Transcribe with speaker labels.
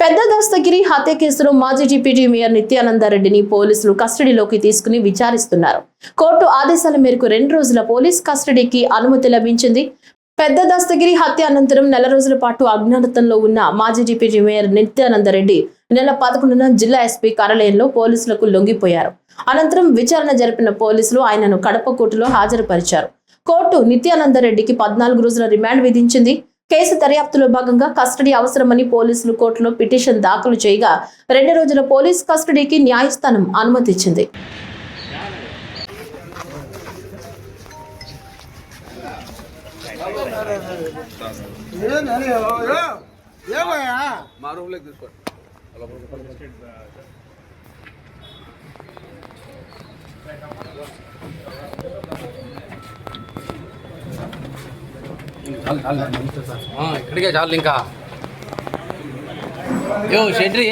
Speaker 1: పెద్ద దస్తగిరి హత్య కేసులో మాజీ డిప్యూటీ మేయర్ నిత్యానందరెడ్డిని పోలీసులు కస్టడీలోకి తీసుకుని విచారిస్తున్నారు. కోర్టు ఆదేశాల మేరకు 2 రోజుల పోలీస్ కస్టడీకి అనుమతి లభించింది. పెద్ద దస్తగిరి హత్య అనంతరం నెల రోజుల పాటు అజ్ఞాతంలో ఉన్న మాజీ డిప్యూటీ మేయర్ నిత్యానందరెడ్డి నెల 11న జిల్లా ఎస్పీ కార్యాలయంలో పోలీసులకు లొంగిపోయారు. అనంతరం విచారణ జరిపిన పోలీసులు ఆయనను కడప కోర్టులో హాజరుపరిచారు. కోర్టు నిత్యానందరెడ్డికి 14 రోజుల రిమాండ్ విధించింది. కేసు దర్యాప్తులో భాగంగా కస్టడీ అవసరమని పోలీసులు కోర్టులో పిటిషన్ దాఖలు చేయగా 2 రోజుల పోలీస్ కస్టడీకి న్యాయస్థానం అనుమతిచ్చింది.
Speaker 2: ఇక్కడికే చాలు ఇంకా షెడ్రీ